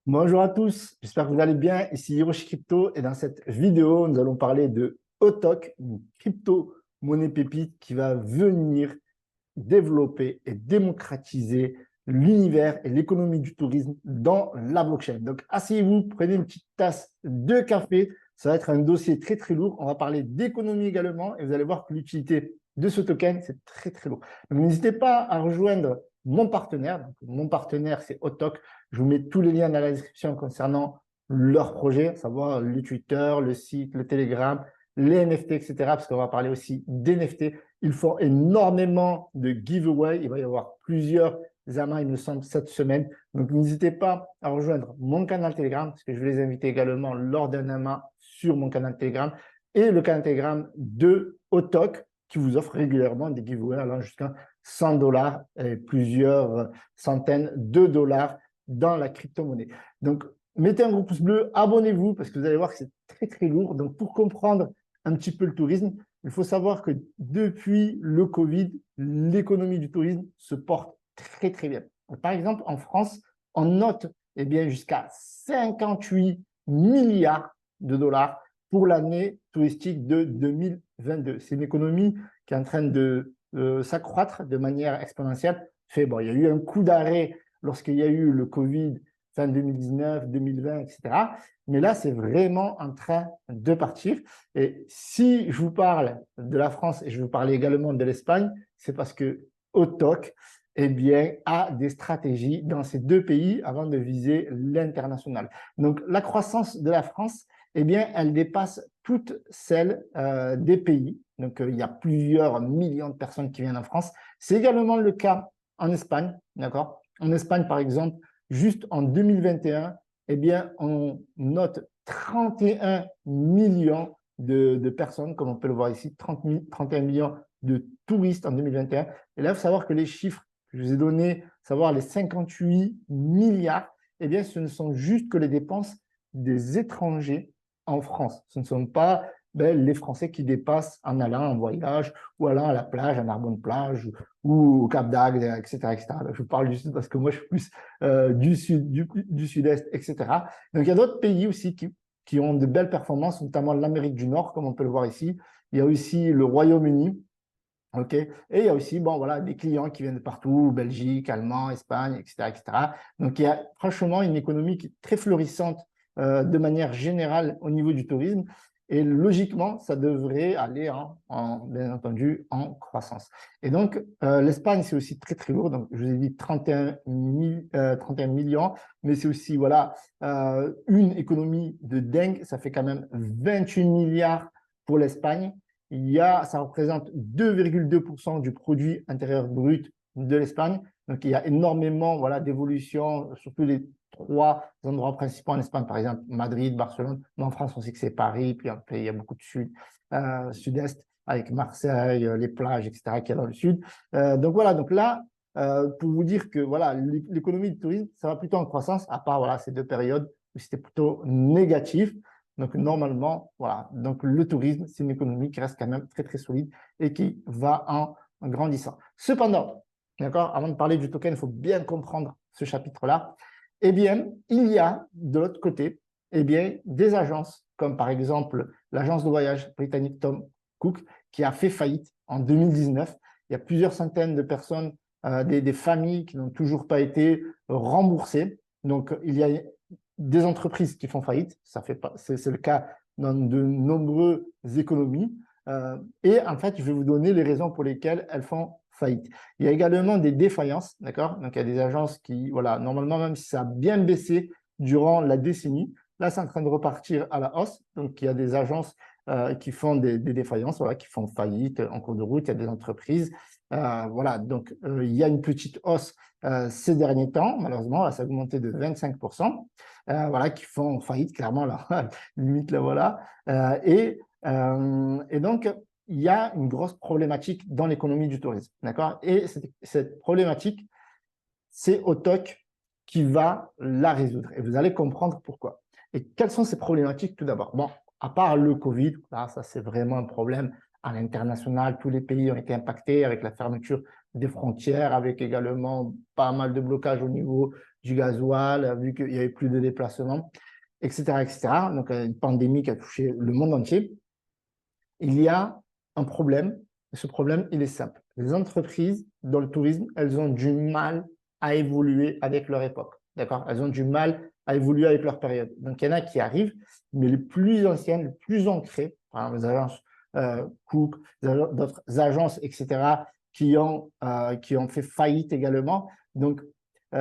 Bonjour à tous, j'espère que vous allez bien. Ici Hiroshi Crypto et dans cette vidéo, nous allons parler de Autok, une crypto-monnaie pépite qui va venir développer et démocratiser l'univers et l'économie du tourisme dans la blockchain. Donc, asseyez-vous, prenez une petite tasse de café. Ça va être un dossier très, très lourd. On va parler d'économie également et vous allez voir que l'utilité de ce token, c'est très, très lourd. Donc, n'hésitez pas à rejoindre mon partenaire. Donc, mon partenaire, c'est Autok. Je vous mets tous les liens dans la description concernant leur projet, à savoir le Twitter, le site, le Telegram, les NFT, etc. Parce qu'on va parler aussi d'NFT. Ils font énormément de giveaways. Il va y avoir plusieurs amas, il me semble, cette semaine. Donc, n'hésitez pas à rejoindre mon canal Telegram parce que je vais les inviter également lors d'un amas sur mon canal Telegram et le canal Telegram de Autok qui vous offre régulièrement des giveaways allant jusqu'à 100 dollars et plusieurs centaines de dollars dans la crypto-monnaie. Donc, mettez un gros pouce bleu, abonnez-vous parce que vous allez voir que c'est très, très lourd. Donc, pour comprendre un petit peu le tourisme, il faut savoir que depuis le Covid, l'économie du tourisme se porte très, très bien. Par exemple, en France, on note jusqu'à 58 milliards de dollars pour l'année touristique de 2022. C'est une économie qui est en train de s'accroître de manière exponentielle. Bon, il y a eu un coup d'arrêt lorsqu'il y a eu le Covid fin 2019, 2020, etc. Mais là, c'est vraiment en train de partir. Et si je vous parle de la France et je vous parle également de l'Espagne, c'est parce que Autok a des stratégies dans ces deux pays avant de viser l'international. Donc, la croissance de la France, elle dépasse toutes celles des pays. Donc, il y a plusieurs millions de personnes qui viennent en France. C'est également le cas en Espagne, d'accord? En Espagne, par exemple, juste en 2021, on note 31 millions de personnes, comme on peut le voir ici, 31 millions de touristes en 2021. Et là, il faut savoir que les chiffres que je vous ai donnés, savoir les 58 milliards, ce ne sont juste que les dépenses des étrangers en France. Ce ne sont pas les Français qui dépassent en allant en voyage ou allant à la plage, à Narbonne-Plage ou au Cap d'Agde, etc., etc. Je vous parle du sud parce que moi, je suis plus du sud, du sud-est, etc. Donc, il y a d'autres pays aussi qui ont de belles performances, notamment l'Amérique du Nord, comme on peut le voir ici. Il y a aussi le Royaume-Uni. OK. Et il y a aussi des clients qui viennent de partout, Belgique, Allemagne, Espagne, etc., etc. Donc, il y a franchement une économie qui est très florissante de manière générale au niveau du tourisme. Et logiquement, ça devrait aller, bien entendu, en croissance. Et donc, l'Espagne, c'est aussi très, très lourd. Donc, je vous ai dit 31 millions, mais c'est aussi une économie de dingue. Ça fait quand même 28 milliards pour l'Espagne. Ça représente 2,2% du produit intérieur brut de l'Espagne. Donc, il y a énormément d'évolutions, surtout les trois endroits principaux en Espagne, par exemple Madrid, Barcelone. Mais en France, on sait que c'est Paris, puis après, il y a beaucoup de sud-est, avec Marseille, les plages, etc., qui est dans le sud. Donc là, pour vous dire que l'économie du tourisme, ça va plutôt en croissance, à part ces deux périodes où c'était plutôt négatif. Donc, normalement, Donc, le tourisme, c'est une économie qui reste quand même très, très solide et qui va en grandissant. Cependant, d'accord, avant de parler du token, il faut bien comprendre ce chapitre-là. Il y a de l'autre côté, des agences, comme par exemple l'agence de voyage britannique Tom Cook, qui a fait faillite en 2019. Il y a plusieurs centaines de personnes, des familles qui n'ont toujours pas été remboursées. Donc, il y a des entreprises qui font faillite, c'est le cas dans de nombreuses économies. Et en fait, je vais vous donner les raisons pour lesquelles elles font faillite. Il y a également des défaillances, d'accord? Donc, il y a des agences qui, normalement, même si ça a bien baissé durant la décennie, là, c'est en train de repartir à la hausse. Donc, il y a des agences qui font des défaillances, qui font faillite en cours de route. Il y a des entreprises. Donc, il y a une petite hausse ces derniers temps. Malheureusement, ça a augmenté de 25%. Qui font faillite, clairement, là, limite, là, voilà. Et donc, il y a une grosse problématique dans l'économie du tourisme, d'accord? Et cette problématique, c'est Autok qui va la résoudre. Et vous allez comprendre pourquoi. Et quelles sont ces problématiques tout d'abord? Bon, à part le Covid, là, ça c'est vraiment un problème à l'international. Tous les pays ont été impactés avec la fermeture des frontières, avec également pas mal de blocages au niveau du gasoil, vu qu'il n'y avait plus de déplacement, etc., etc. Donc, une pandémie qui a touché le monde entier. Il y a un problème. Ce problème, il est simple. Les entreprises dans le tourisme, elles ont du mal à évoluer avec leur époque. D'accord? Elles ont du mal à évoluer avec leur période. Donc, il y en a qui arrivent, mais les plus anciennes, les plus ancrées, par exemple, les agences Cook, d'autres agences, etc., qui ont fait faillite également. Donc,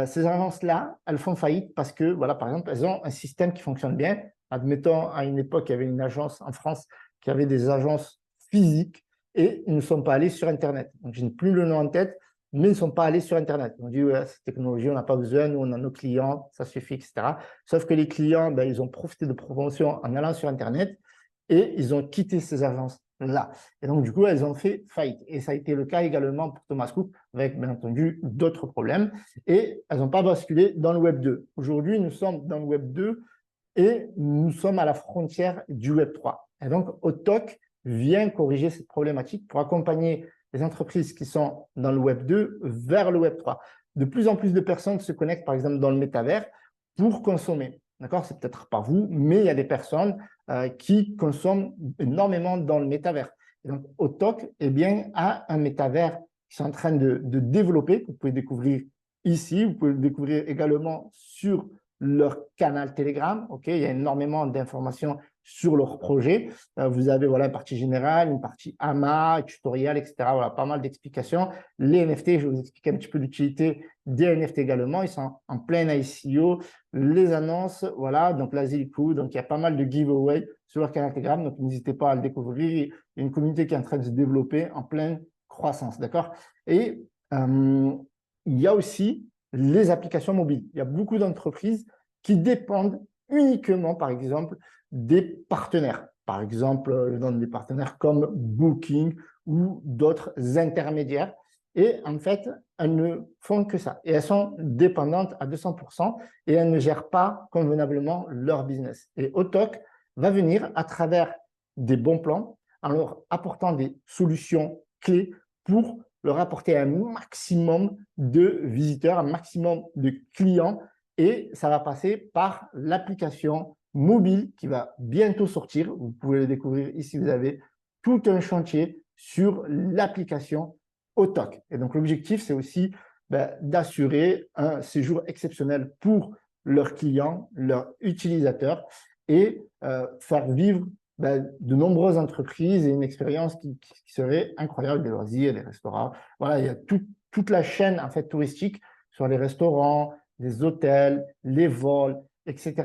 ces agences-là, elles font faillite parce que, voilà, par exemple, elles ont un système qui fonctionne bien. Admettons, à une époque, il y avait une agence en France qui avait des agences physiques et ils ne sont pas allés sur Internet. Donc, je n'ai plus le nom en tête, mais ils ne sont pas allés sur Internet. On dit, ouais, cette technologie, on n'a pas besoin, nous, on a nos clients, ça suffit, etc. Sauf que les clients, ben, ils ont profité de promotions en allant sur Internet et ils ont quitté ces agences-là. Et donc, du coup, elles ont fait faillite. Et ça a été le cas également pour Thomas Cook, avec, bien entendu, d'autres problèmes. Et elles n'ont pas basculé dans le Web 2. Aujourd'hui, nous sommes dans le Web 2 et nous sommes à la frontière du Web 3. Et donc, Autok vient corriger cette problématique pour accompagner les entreprises qui sont dans le Web 2 vers le Web 3. De plus en plus de personnes se connectent, par exemple, dans le métavers pour consommer. D'accord? C'est peut-être pas vous, mais il y a des personnes qui consomment énormément dans le métavers. Et donc, Autok, eh bien, a un métavers qui sont en train de développer, que vous pouvez découvrir ici. Vous pouvez le découvrir également sur leur canal Telegram. Okay, il y a énormément d'informations sur leur projet. Vous avez voilà, une partie générale, une partie AMA, tutoriel, etc. Voilà, pas mal d'explications. Les NFT, je vais vous expliquer un petit peu l'utilité des NFT également. Ils sont en plein ICO. Les annonces, voilà, donc l'Asile-Coup. Donc, il y a pas mal de giveaways sur leur canal Telegram. Donc, n'hésitez pas à le découvrir. Il y a une communauté qui est en train de se développer en pleine croissance. D'accord? Et il y a aussi les applications mobiles. Il y a beaucoup d'entreprises qui dépendent uniquement, par exemple, des partenaires. Par exemple, je donne des partenaires comme Booking ou d'autres intermédiaires. Et en fait, elles ne font que ça. Et elles sont dépendantes à 200% et elles ne gèrent pas convenablement leur business. Et Autok va venir à travers des bons plans en leur apportant des solutions clés pour leur apporter un maximum de visiteurs, un maximum de clients. Et ça va passer par l'application mobile qui va bientôt sortir. Vous pouvez le découvrir ici. Vous avez tout un chantier sur l'application Autok. Et donc, l'objectif, c'est aussi d'assurer un séjour exceptionnel pour leurs clients, leurs utilisateurs et faire vivre de nombreuses entreprises et une expérience qui serait incroyable, des loisirs, des restaurants. Voilà, il y a toute la chaîne en fait touristique sur les restaurants, les hôtels, les vols, etc.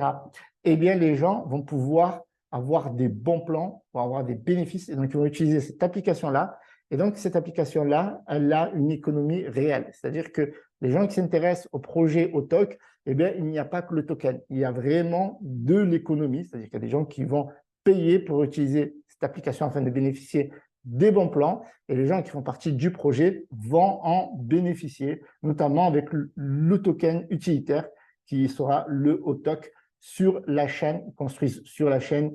Eh bien, les gens vont pouvoir avoir des bons plans, vont avoir des bénéfices et donc ils vont utiliser cette application-là. Et donc, cette application-là, elle a une économie réelle. C'est-à-dire que les gens qui s'intéressent au projet Autok, eh bien, il n'y a pas que le token. Il y a vraiment de l'économie. C'est-à-dire qu'il y a des gens qui vont payer pour utiliser cette application afin de bénéficier des bons plans et les gens qui font partie du projet vont en bénéficier, notamment avec le token utilitaire qui sera le Autok sur la chaîne, construite sur la chaîne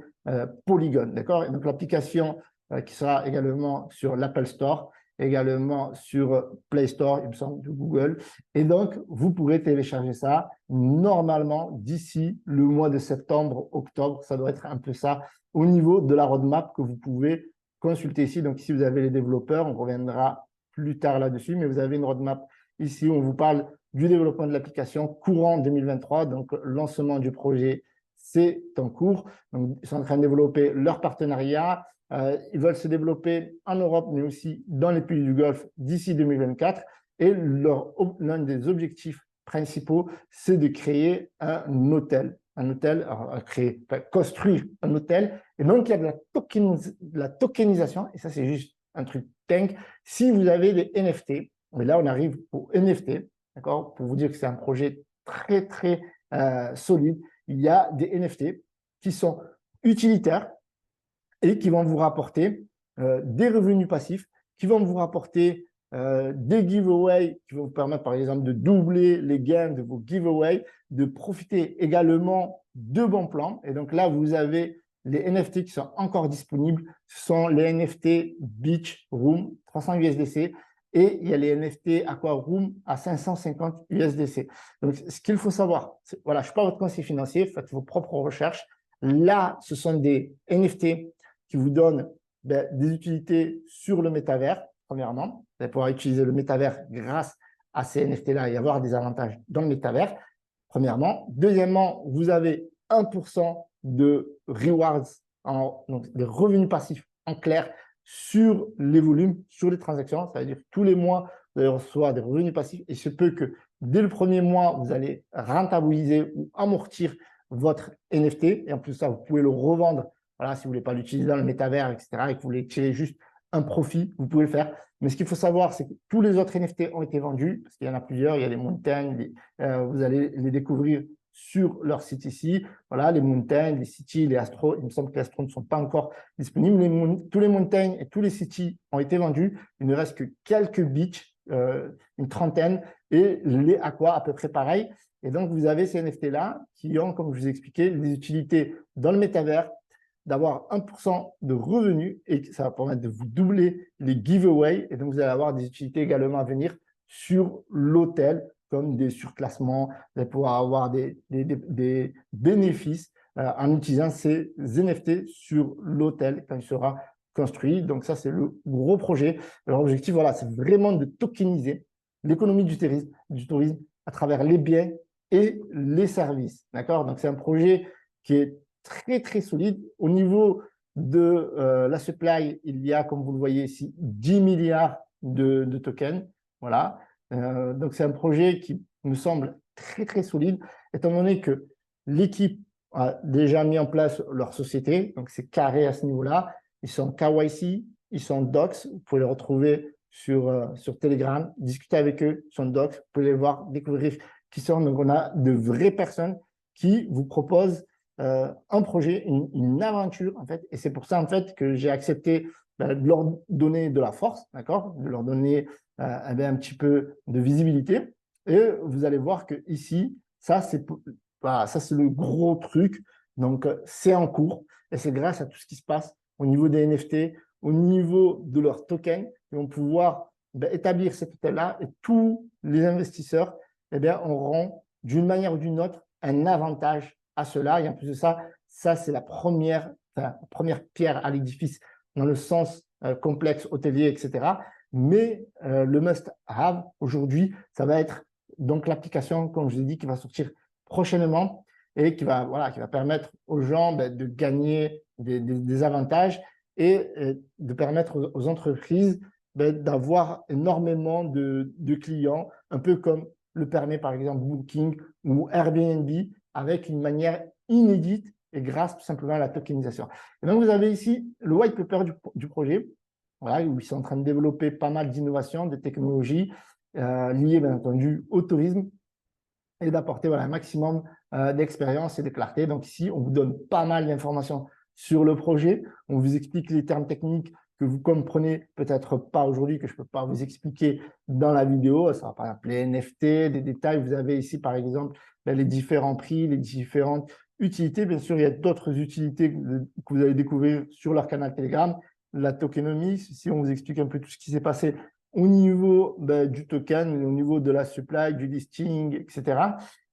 Polygon. D'accord? Et donc, l'application qui sera également sur l'Apple Store, également sur Play Store, il me semble, de Google. Et donc, vous pourrez télécharger ça normalement d'ici le mois de septembre, octobre. Ça doit être un peu ça au niveau de la roadmap que vous pouvez consulter ici. Donc, ici, vous avez les développeurs. On reviendra plus tard là-dessus, mais vous avez une roadmap ici où on vous parle du développement de l'application courant 2023. Donc, lancement du projet, c'est en cours. Donc, ils sont en train de développer leur partenariat. Ils veulent se développer en Europe, mais aussi dans les pays du Golfe d'ici 2024. Et l'un des objectifs principaux, c'est de créer un hôtel. Construire un hôtel. Et donc, il y a de la tokenisation, et ça, c'est juste un truc dingue. Si vous avez des NFT, et là, on arrive au NFT, d'accord, pour vous dire que c'est un projet très, très solide. Il y a des NFT qui sont utilitaires et qui vont vous rapporter des revenus passifs, qui vont vous rapporter des giveaways qui vont vous permettre, par exemple, de doubler les gains de vos giveaways, de profiter également de bons plans. Et donc là, vous avez les NFT qui sont encore disponibles. Ce sont les NFT Beach Room 300 USDC et il y a les NFT Aqua Room à 550 USDC. Donc, ce qu'il faut savoir, voilà, je ne suis pas votre conseiller financier, faites vos propres recherches. Là, ce sont des NFT qui vous donnent des utilités sur le métavers, premièrement. Vous allez pouvoir utiliser le métavers grâce à ces NFT-là et avoir des avantages dans le métavers, premièrement. Deuxièmement, vous avez 1% de rewards, donc des revenus passifs en clair sur les volumes, sur les transactions. Ça veut dire que tous les mois, vous allez recevoir des revenus passifs et il se peut que dès le premier mois, vous allez rentabiliser ou amortir votre NFT. Et en plus de ça, vous pouvez le revendre. Voilà, si vous ne voulez pas l'utiliser dans le métavers, etc., et que vous voulez tirer juste un profit, vous pouvez le faire. Mais ce qu'il faut savoir, c'est que tous les autres NFT ont été vendus, parce qu'il y en a plusieurs. Il y a les montagnes, vous allez les découvrir sur leur site ici. Voilà, les montagnes, les cities, les astros. Il me semble que les astros ne sont pas encore disponibles. Tous les montagnes et tous les cities ont été vendus. Il ne reste que quelques beaches, une trentaine, et les aqua à peu près pareil. Et donc, vous avez ces NFT-là qui ont, comme je vous ai expliqué, des utilités dans le métavers, d'avoir 1% de revenus et ça va permettre de vous doubler les giveaways. Et donc, vous allez avoir des utilités également à venir sur l'hôtel, comme des surclassements. Vous allez pouvoir avoir des bénéfices en utilisant ces NFT sur l'hôtel quand il sera construit. Donc, ça, c'est le gros projet. L'objectif, voilà, c'est vraiment de tokeniser l'économie du tourisme à travers les biens et les services. D'accord? Donc, c'est un projet qui est très, très solide. Au niveau de la supply, il y a, comme vous le voyez ici, 10 milliards de tokens. Voilà. Donc, c'est un projet qui me semble très, très solide, étant donné que l'équipe a déjà mis en place leur société. Donc, c'est carré à ce niveau-là. Ils sont KYC, ils sont Docs. Vous pouvez les retrouver sur Telegram. Discutez avec eux, ils sont Docs. Vous pouvez les voir, découvrir qui sont. Donc, on a de vraies personnes qui vous proposent un projet, une aventure, en fait. Et c'est pour ça, en fait, que j'ai accepté de leur donner de la force, d'accord, de leur donner un petit peu de visibilité. Et vous allez voir que ici, ça, c'est le gros truc. Donc, c'est en cours. Et c'est grâce à tout ce qui se passe au niveau des NFT, au niveau de leurs tokens, qu'ils vont pouvoir établir cet hôtel-là. Et tous les investisseurs auront, d'une manière ou d'une autre, un avantage à cela. Et en plus de ça, ça, c'est la première pierre à l'édifice dans le sens complexe, hôtelier, etc. Mais le must-have aujourd'hui, ça va être donc l'application, comme je l'ai dit, qui va sortir prochainement et qui va permettre aux gens de gagner des avantages et de permettre aux entreprises d'avoir énormément de clients, un peu comme le permet par exemple Booking ou Airbnb, avec une manière inédite et grâce tout simplement à la tokenisation. Et donc, vous avez ici le white paper du projet, voilà, où ils sont en train de développer pas mal d'innovations, de technologies liées, bien entendu, au tourisme et d'apporter un maximum d'expérience et de clarté. Donc, ici, on vous donne pas mal d'informations sur le projet. On vous explique les termes techniques que vous comprenez peut-être pas aujourd'hui, que je ne peux pas vous expliquer dans la vidéo. Ça va par exemple les NFT, des détails. Vous avez ici, par exemple, les différents prix, les différentes utilités. Bien sûr, il y a d'autres utilités que vous allez découvrir sur leur canal Telegram. La tokenomie, si on vous explique un peu tout ce qui s'est passé au niveau du token, au niveau de la supply, du listing, etc.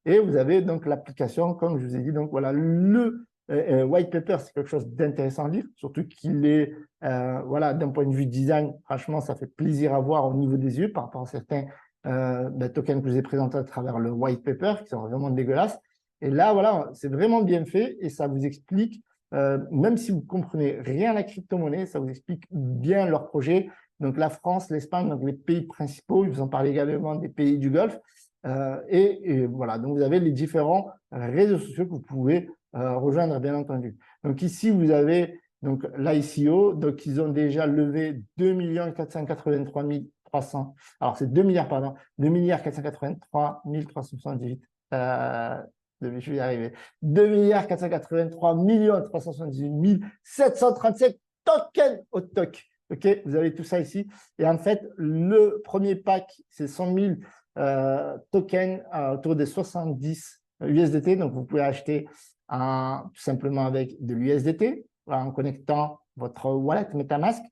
Et vous avez donc l'application, comme je vous ai dit. Donc voilà, le white paper, c'est quelque chose d'intéressant à lire, surtout qu'il est, d'un point de vue design, franchement, ça fait plaisir à voir au niveau des yeux par rapport à certains tokens que je vous ai présentés à travers le white paper, qui sont vraiment dégueulasses. Et là, voilà, c'est vraiment bien fait et ça vous explique, même si vous ne comprenez rien à la crypto-monnaie, ça vous explique bien leur projet. Donc, la France, l'Espagne, donc les pays principaux, ils vous en parlent également des pays du Golfe. Et voilà, donc vous avez les différents réseaux sociaux que vous pouvez rejoindre, bien entendu. Donc, ici, vous avez donc l'ICO. Donc, ils ont déjà levé 2 483 300. Alors, c'est 2 milliards, pardon, 2 483 378. Je vais y arriver. 2 483 378 737 tokens au TOC. OK, vous avez tout ça ici. Et en fait, le premier pack, c'est 100 000 tokens autour des 70 USDT. Donc, vous pouvez acheter tout simplement avec de l'USDT en connectant votre wallet MetaMask.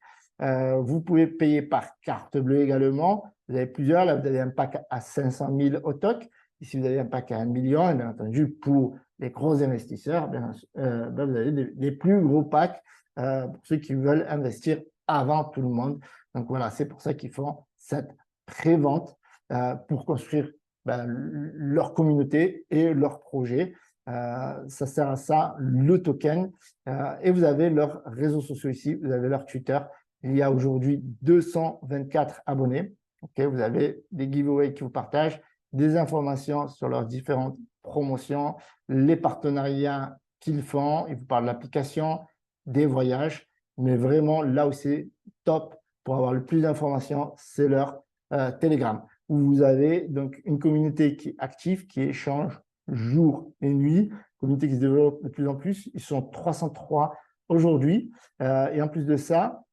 Vous pouvez payer par carte bleue également. Vous avez plusieurs. Là, vous avez un pack à 500 000 OTOC. Ici, vous avez un pack à 1 million. Et bien entendu, pour les gros investisseurs, vous avez des plus gros packs pour ceux qui veulent investir avant tout le monde. Donc voilà, c'est pour ça qu'ils font cette pré-vente pour construire leur communauté et leur projet. Ça sert à ça, le token. Et vous avez leurs réseaux sociaux ici, vous avez leur Twitter. Il y a aujourd'hui 224 abonnés. Okay, vous avez des giveaways qui vous partagent, des informations sur leurs différentes promotions, les partenariats qu'ils font. Ils vous parlent de l'application, des voyages. Mais vraiment, là où c'est top pour avoir le plus d'informations, c'est leur Telegram, où vous avez donc une communauté qui est active, qui échange jour et nuit, communauté qui se développe de plus en plus. Ils sont 303 aujourd'hui. Et en plus de ça,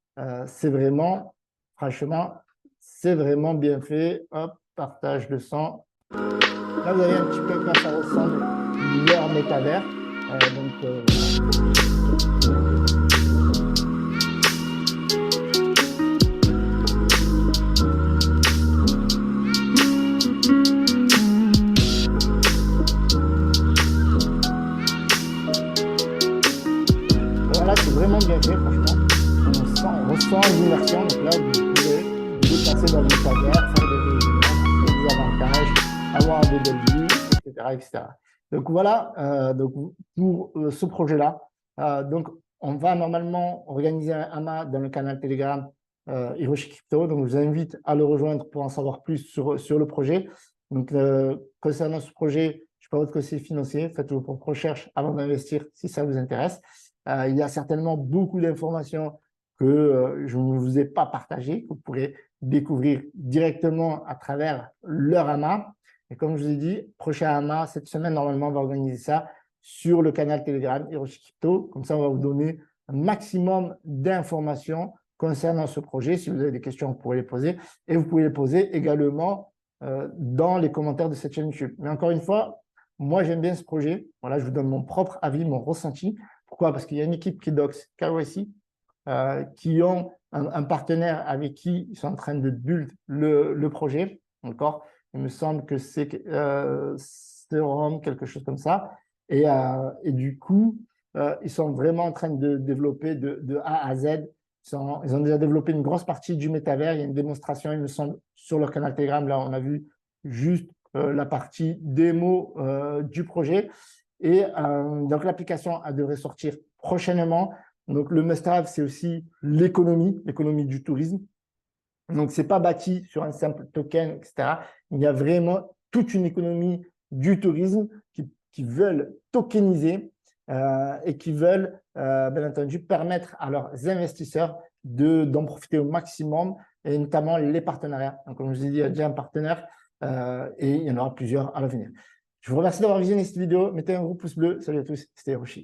c'est vraiment, franchement, c'est vraiment bien fait. Hop, partage le son. Là, vous avez un petit peu quand ça ressemble leur métavers. Voilà, c'est vraiment bien fait, franchement. On ressent l'immersion. Donc là, vous pouvez vous déplacer dans le métavers, faire des réunions, des avantages, avoir des belles vues, etc., etc. Donc voilà, donc pour ce projet-là, donc on va normalement organiser un AMA dans le canal Telegram Hiroshi Crypto. Donc je vous invite à le rejoindre pour en savoir plus sur le projet. Donc concernant ce projet, je ne suis pas votre conseiller financier, faites vos propres recherches avant d'investir si ça vous intéresse. Il y a certainement beaucoup d'informations que je ne vous ai pas partagées, que vous pourrez découvrir directement à travers leur AMA. Et comme je vous ai dit, prochain AMA, cette semaine, normalement, on va organiser ça sur le canal Telegram Hiroshi Crypto. Comme ça, on va vous donner un maximum d'informations concernant ce projet. Si vous avez des questions, vous pourrez les poser. Et vous pouvez les poser également dans les commentaires de cette chaîne YouTube. Mais encore une fois, moi, j'aime bien ce projet. Voilà, je vous donne mon propre avis, mon ressenti. Pourquoi? Parce qu'il y a une équipe qui doxe KYC, qui ont un partenaire avec qui ils sont en train de build le projet. D'accord? Il me semble que c'est Serum, quelque chose comme ça. Et du coup, ils sont vraiment en train de développer de A à Z. Ils ont déjà développé une grosse partie du métavers. Il y a une démonstration, il me semble, sur leur canal Telegram. Là, on a vu juste la partie démo du projet. Et donc, l'application devrait sortir prochainement. Donc, le must-have, c'est aussi l'économie du tourisme. Donc, ce n'est pas bâti sur un simple token, etc. Il y a vraiment toute une économie du tourisme qui veulent tokeniser et qui veulent, bien entendu, permettre à leurs investisseurs d'en profiter au maximum, et notamment les partenariats. Donc, comme je vous ai dit, il y a déjà un partenaire et il y en aura plusieurs à l'avenir. Je vous remercie d'avoir visionné cette vidéo. Mettez un gros pouce bleu. Salut à tous, c'était Hiroshi.